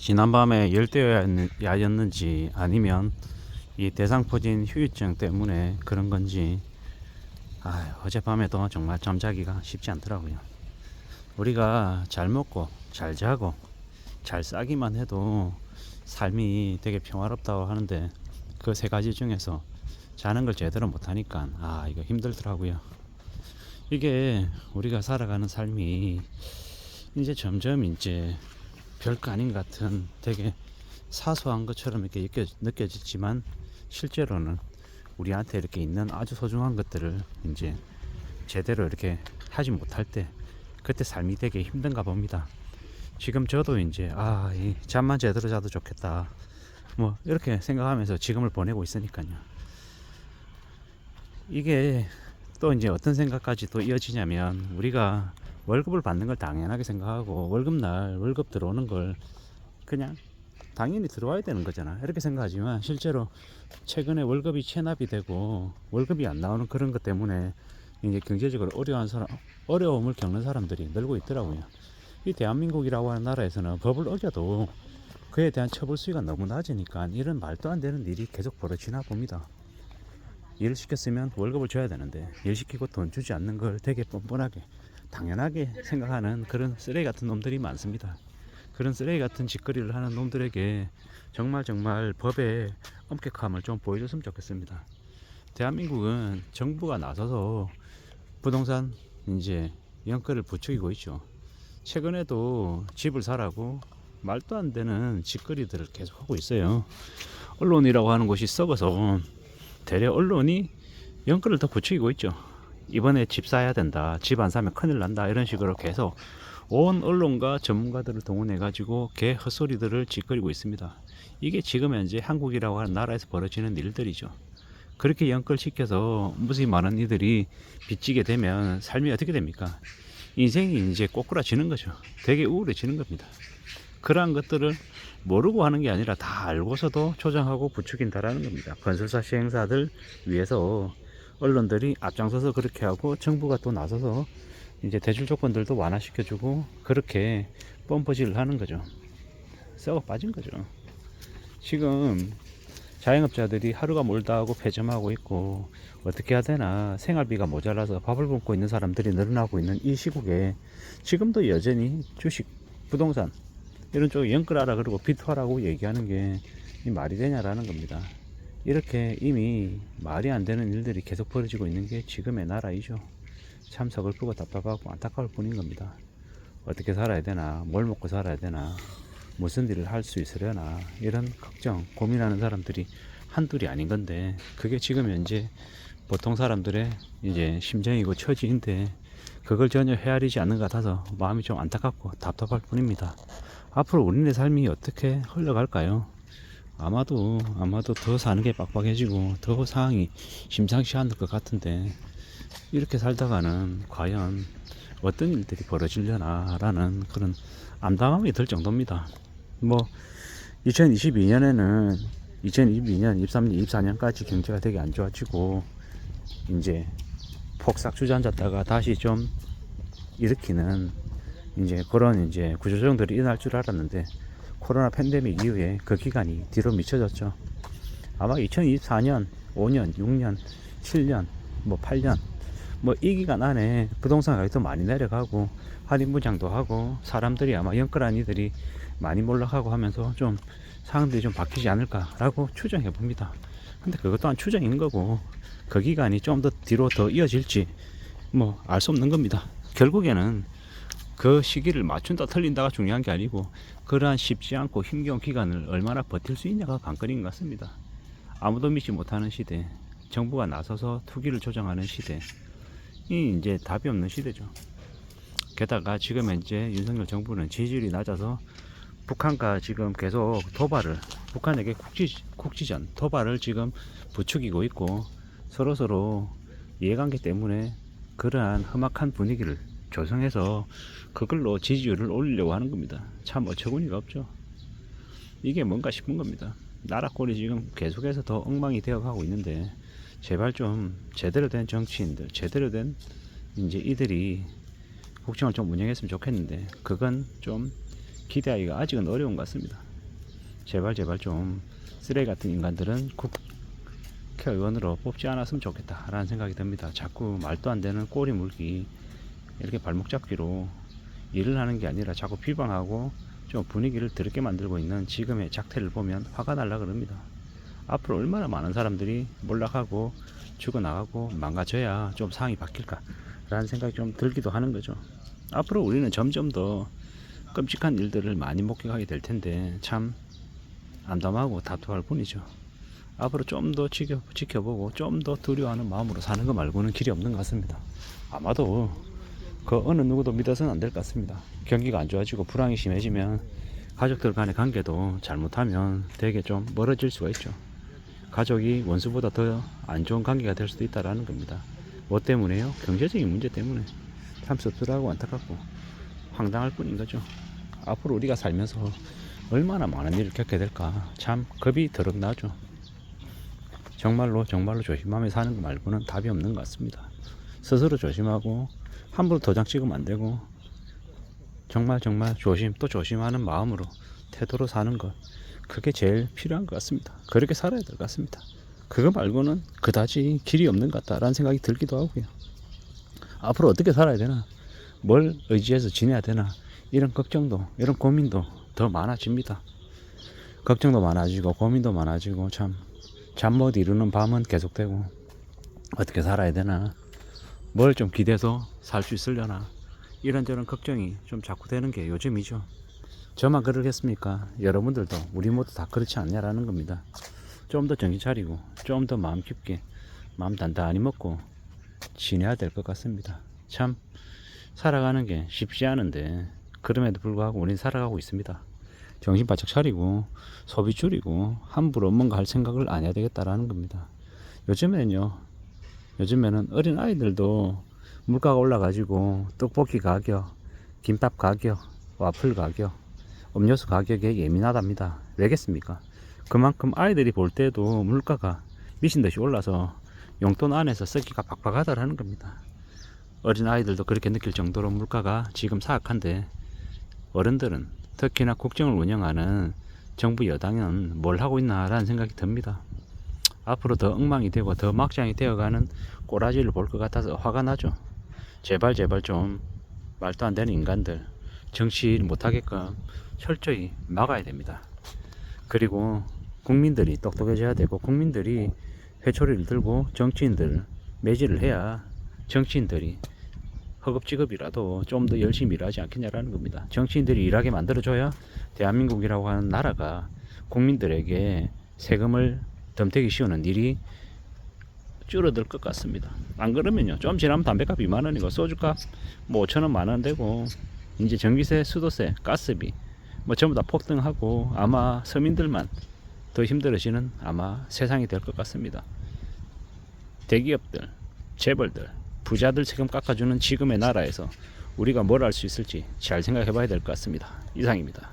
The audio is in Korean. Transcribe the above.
지난밤에 열대야였는지 아니면 이 대상포진 후유증 때문에 그런 건지 어젯밤에도 정말 잠자기가 쉽지 않더라고요. 우리가 잘 먹고 잘 자고 잘 싸기만 해도 삶이 되게 평화롭다고 하는데 그 세 가지 중에서 자는 걸 제대로 못하니까 이거 힘들더라고요. 이게 우리가 살아가는 삶이 이제 점점 이제 별거 아닌 것 같은 되게 사소한 것처럼 이렇게 느껴지지만 실제로는 우리한테 이렇게 있는 아주 소중한 것들을 이제 제대로 이렇게 하지 못할 때 그때 삶이 되게 힘든가 봅니다. 지금 저도 이제 이 잠만 제대로 자도 좋겠다 뭐 이렇게 생각하면서 지금을 보내고 있으니까요. 이게 또 이제 어떤 생각까지 또 이어지냐면 우리가 월급을 받는 걸 당연하게 생각하고 월급날 월급 들어오는 걸 그냥 당연히 들어와야 되는 거잖아 이렇게 생각하지만 실제로 최근에 월급이 체납이 되고 월급이 안 나오는 그런 것 때문에 이제 경제적으로 어려움을 겪는 사람들이 늘고 있더라고요. 이 대한민국이라고 하는 나라에서는 법을 어겨도 그에 대한 처벌 수위가 너무 낮으니까 이런 말도 안 되는 일이 계속 벌어지나 봅니다. 일을 시켰으면 월급을 줘야 되는데 일 시키고 돈 주지 않는 걸 되게 뻔뻔하게 당연하게 생각하는 그런 쓰레기 같은 놈들이 많습니다. 그런 쓰레기 같은 짓거리를 하는 놈들에게 정말 법의 엄격함을 좀 보여줬으면 좋겠습니다. 대한민국은 정부가 나서서 부동산 이제 연끌을 부추기고 있죠. 최근에도 집을 사라고 말도 안 되는 짓거리들을 계속 하고 있어요. 언론이라고 하는 곳이 썩어서 대려 언론이 연끌을 더 부추기고 있죠. 이번에 집 사야 된다, 집 안 사면 큰일 난다, 이런 식으로 계속 온 언론과 전문가들을 동원해 가지고 개 헛소리들을 짓거리고 있습니다. 이게 지금 현재 한국이라고 하는 나라에서 벌어지는 일들이죠. 그렇게 연끌시켜서 무수히 많은 이들이 빚지게 되면 삶이 어떻게 됩니까? 인생이 이제 꼬꾸라지는 거죠. 되게 우울해지는 겁니다. 그러한 것들을 모르고 하는 게 아니라 다 알고서도 조장하고 부추긴다라는 겁니다. 건설사 시행사들 위해서 언론들이 앞장서서 그렇게 하고 정부가 또 나서서 이제 대출 조건들도 완화시켜주고 그렇게 펌퍼질을 하는 거죠. 썩어 빠진 거죠. 지금 자영업자들이 하루가 멀다 하고 폐점하고 있고 어떻게 해야 되나 생활비가 모자라서 밥을 굶고 있는 사람들이 늘어나고 있는 이 시국에 지금도 여전히 주식, 부동산 이런 쪽에 연끌하라 그러고 비투하라고 얘기하는 게 말이 되냐라는 겁니다. 이렇게 이미 말이 안 되는 일들이 계속 벌어지고 있는 게 지금의 나라이죠. 참 서글프고 답답하고 안타까울 뿐인 겁니다. 어떻게 살아야 되나, 뭘 먹고 살아야 되나, 무슨 일을 할 수 있으려나 이런 걱정, 고민하는 사람들이 한둘이 아닌 건데 그게 지금 현재 보통 사람들의 이제 심정이고 처지인데 그걸 전혀 헤아리지 않는 것 같아서 마음이 좀 안타깝고 답답할 뿐입니다. 앞으로 우리네 삶이 어떻게 흘러갈까요? 아마도 더 사는 게 빡빡해지고 더 상황이 심상치 않을 것 같은데 이렇게 살다가는 과연 어떤 일들이 벌어지려나 라는 그런 암담함이 들 정도입니다. 2022년, 23년, 24년까지 경제가 되게 안 좋아지고 이제 폭삭 주저앉았다가 다시 좀 일으키는 이제 그런 이제 구조조정들이 일어날 줄 알았는데 코로나 팬데믹 이후에 그 기간이 뒤로 미쳐졌죠. 아마 2024년, 5년, 6년, 7년, 8년 이 기간 안에 부동산 가격이 더 많이 내려가고 할인부장도 하고 사람들이 아마 연끌한 이들이 많이 몰락하고 하면서 좀 상황들이 좀 바뀌지 않을까라고 추정해 봅니다. 근데 그것 또한 추정인 거고 그 기간이 좀 더 뒤로 더 이어질지 알 수 없는 겁니다. 결국에는 그 시기를 맞춘다 틀린다가 중요한 게 아니고 그러한 쉽지 않고 힘겨운 기간을 얼마나 버틸 수 있냐가 관건인 것 같습니다. 아무도 믿지 못하는 시대, 정부가 나서서 투기를 조정하는 시대, 이 이제 답이 없는 시대죠. 게다가 지금 현재 윤석열 정부는 지지율이 낮아서 북한과 지금 계속 북한에게 국지전 도발을 지금 부추기고 있고 서로 이해관계 때문에 그러한 험악한 분위기를 조성해서 그걸로 지지율을 올리려고 하는 겁니다. 참 어처구니가 없죠. 이게 뭔가 싶은 겁니다. 나라 꼴이 지금 계속해서 더 엉망이 되어가고 있는데 제발 좀 제대로 된 정치인들, 제대로 된 이제 이들이 국정을 좀 운영했으면 좋겠는데 그건 좀 기대하기가 아직은 어려운 것 같습니다. 제발 좀 쓰레기 같은 인간들은 국회의원으로 뽑지 않았으면 좋겠다라는 생각이 듭니다. 자꾸 말도 안 되는 꼬리 물기, 이렇게 발목 잡기로 일을 하는 게 아니라 자꾸 비방하고 좀 분위기를 더럽게 만들고 있는 지금의 작태를 보면 화가 날라 그럽니다. 앞으로 얼마나 많은 사람들이 몰락하고 죽어나가고 망가져야 좀 상황이 바뀔까 라는 생각이 좀 들기도 하는 거죠. 앞으로 우리는 점점 더 끔찍한 일들을 많이 목격하게 될 텐데 참 암담하고 다투할 뿐이죠. 앞으로 좀 더 지켜보고 좀 더 두려워하는 마음으로 사는 거 말고는 길이 없는 것 같습니다. 아마도 그 어느 누구도 믿어서는 안 될 것 같습니다. 경기가 안 좋아지고 불황이 심해지면 가족들 간의 관계도 잘못하면 되게 좀 멀어질 수가 있죠. 가족이 원수보다 더 안 좋은 관계가 될 수도 있다라는 겁니다. 뭐 때문에요? 경제적인 문제 때문에. 참 씁쓸하고 안타깝고 황당할 뿐인 거죠. 앞으로 우리가 살면서 얼마나 많은 일을 겪게 될까 참 겁이 더럽 나죠. 정말로 조심하며 사는 거 말고는 답이 없는 것 같습니다. 스스로 조심하고 함부로 도장 찍으면 안 되고 정말 조심하는 마음으로 태도로 사는 것, 그게 제일 필요한 것 같습니다. 그렇게 살아야 될 것 같습니다. 그거 말고는 그다지 길이 없는 것 같다라는 생각이 들기도 하고요. 앞으로 어떻게 살아야 되나, 뭘 의지해서 지내야 되나, 이런 걱정도 이런 고민도 더 많아집니다. 걱정도 많아지고 고민도 많아지고 참 잠 못 이루는 밤은 계속되고 어떻게 살아야 되나, 뭘 좀 기대서 살 수 있으려나, 이런저런 걱정이 좀 자꾸 되는 게 요즘이죠. 저만 그러겠습니까? 여러분들도 우리 모두 다 그렇지 않냐라는 겁니다. 좀 더 정신 차리고 좀 더 마음 깊게 마음 단단히 먹고 지내야 될 것 같습니다. 참 살아가는 게 쉽지 않은데 그럼에도 불구하고 우리는 살아가고 있습니다. 정신 바짝 차리고 소비 줄이고 함부로 뭔가 할 생각을 안 해야 되겠다라는 겁니다. 요즘에는 어린 아이들도 물가가 올라가지고 떡볶이 가격, 김밥 가격, 와플 가격, 음료수 가격에 예민하답니다. 왜겠습니까? 그만큼 아이들이 볼 때도 물가가 미친 듯이 올라서 용돈 안에서 쓰기가 박박하다라는 겁니다. 어린 아이들도 그렇게 느낄 정도로 물가가 지금 사악한데 어른들은, 특히나 국정을 운영하는 정부 여당은 뭘 하고 있나라는 생각이 듭니다. 앞으로 더 엉망이 되고 더 막장이 되어가는 꼬라지를 볼 것 같아서 화가 나죠. 제발 좀 말도 안 되는 인간들 정치 못하게끔 철저히 막아야 됩니다. 그리고 국민들이 똑똑해져야 되고 국민들이 회초리를 들고 정치인들 매질을 해야 정치인들이 허겁지겁이라도 좀 더 열심히 일하지 않겠냐라는 겁니다. 정치인들이 일하게 만들어줘야 대한민국이라고 하는 나라가 국민들에게 세금을 덤태기 씌우는 일이 줄어들 것 같습니다. 안 그러면요, 좀 지나면 담배값 2만원이고 소주값 뭐 5천원 만원 되고 이제 전기세, 수도세, 가스비 뭐 전부 다 폭등하고 아마 서민들만 더 힘들어지는 아마 세상이 될 것 같습니다. 대기업들, 재벌들, 부자들 세금 깎아주는 지금의 나라에서 우리가 뭘 할 수 있을지 잘 생각해 봐야 될 것 같습니다. 이상입니다.